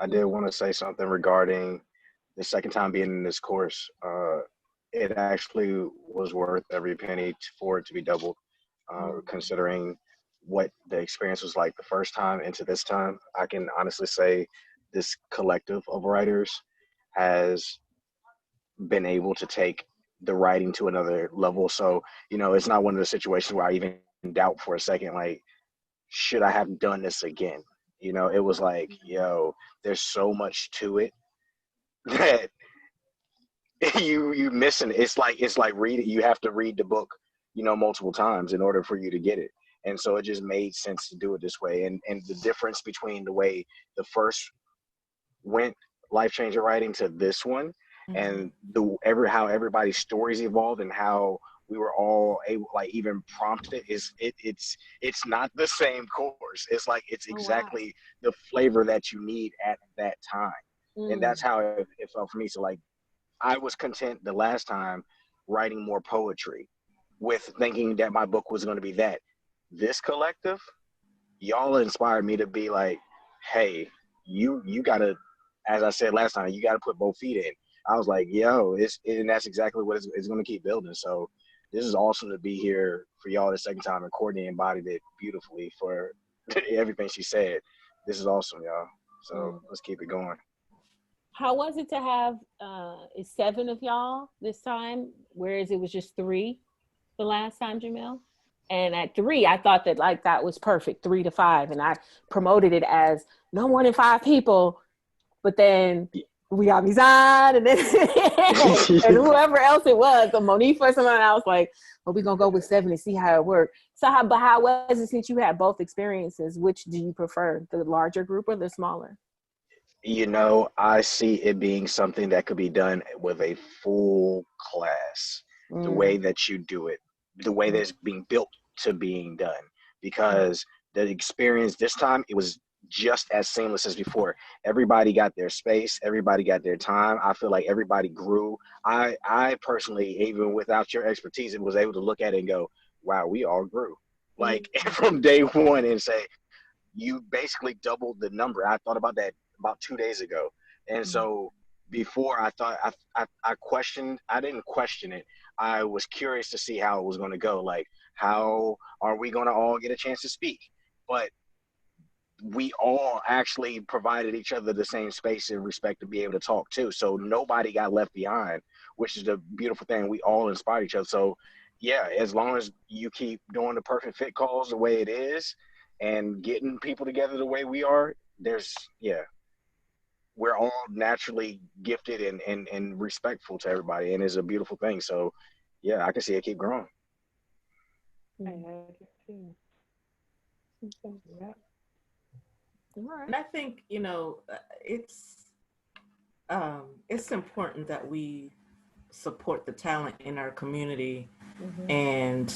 I did want to say something regarding the second time being in this course. It actually was worth every penny for it to be doubled, considering what the experience was like the first time into this time. I can honestly say this collective of writers has been able to take the writing to another level. So, it's not one of the situations where I even doubt for a second, like, should I have done this again? It was like, yo, there's so much to it that you missing it. It's like reading. You have to read the book, multiple times in order for you to get it. And so it just made sense to do it this way. And the difference between the way the first went life changing writing to this one, and how everybody's stories evolved and how we were all able, like, even prompted, it's not the same course. It's like it's exactly the flavor that you need at that time. And that's how it felt for me. So, like, I was content the last time writing more poetry with thinking that my book was going to be that. This collective, y'all inspired me to be like, hey, you gotta, as I said last time, you gotta put both feet in. I was like, yo, and that's exactly what it's going to keep building. So this is awesome to be here for y'all the second time, and Courtney embodied it beautifully for everything she said. This is awesome, y'all. So let's keep it going. How was it to have 7 of y'all this time, whereas it was just 3 the last time, Jamil? And at 3, I thought that, like, that was perfect, 3 to 5. And I promoted it as no more than 5 people. But then we got Mizan and then and whoever else it was, the Monifa or someone, I was like, well, we're going to go with 7 and see how it worked. So how was it, since you had both experiences? Which do you prefer, the larger group or the smaller? I see it being something that could be done with a full class, the way that you do it, the way that it's being built to being done. Because the experience this time, it was just as seamless as before. Everybody got their space, everybody got their time. I feel like everybody grew. I personally, even without your expertise, was able to look at it and go, wow, we all grew. Like, from day one, and say, you basically doubled the number. I thought about that about 2 days ago. And so before, I thought, I questioned, I didn't question it. I was curious to see how it was going to go. Like, how are we going to all get a chance to speak? But we all actually provided each other the same space and respect to be able to talk too. So nobody got left behind, which is the beautiful thing. We all inspired each other. So yeah, as long as you keep doing the perfect fit calls the way it is and getting people together the way we are, we're all naturally gifted and respectful to everybody, and it's a beautiful thing. So yeah, I can see it keep growing. And I think, it's important that we support the talent in our community and,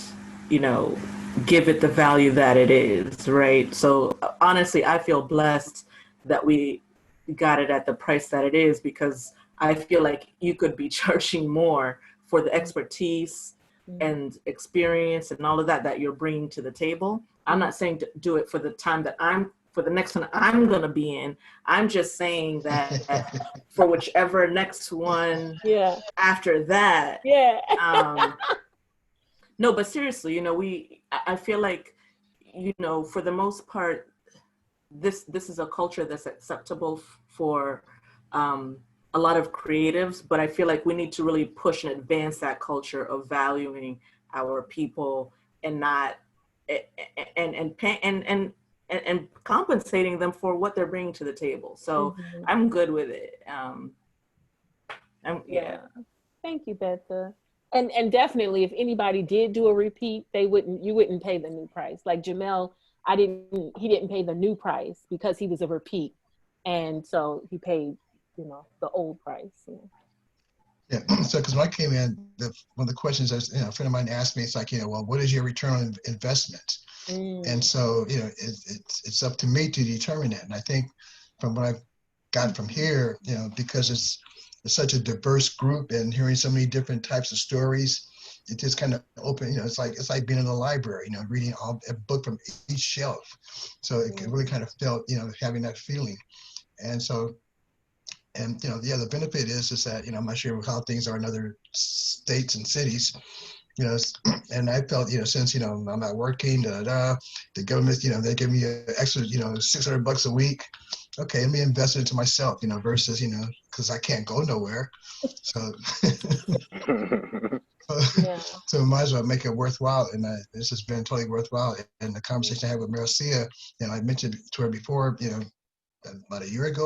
give it the value that it is, right? So honestly, I feel blessed that we got it at the price that it is, because I feel like you could be charging more for the expertise and experience and all of that you're bringing to the table. I'm not saying to do it for the time that for the next one I'm going to be in. I'm just saying that for whichever next one after that. No, but seriously, I feel like, for the most part, this is a culture that's acceptable for a lot of creatives, but I feel like we need to really push and advance that culture of valuing our people and not and compensating them for what they're bringing to the table. So I'm good with it. Thank you, Betha. And definitely, if anybody did do a repeat, you wouldn't pay the new price. Like Jamel, he didn't pay the new price because he was a repeat. And so he paid, the old price. Yeah. So, because when I came in, one of the questions a friend of mine asked me, it's like, well, what is your return on investment? And so, it's up to me to determine that. And I think from what I've gotten from here, because it's such a diverse group and hearing so many different types of stories, it just kind of open, it's like being in a library, reading a book from each shelf. So it really kind of felt, having that feeling. And so, and yeah, the benefit is that I'm not sure how things are in other states and cities, and I felt since I'm not working, the government they give me an extra $600 a week. Okay, let me invest it into myself, versus because I can't go nowhere, so Yeah. so might as well make it worthwhile. And this has been totally worthwhile. And the conversation I had with Marcia, I mentioned to her before, about a year ago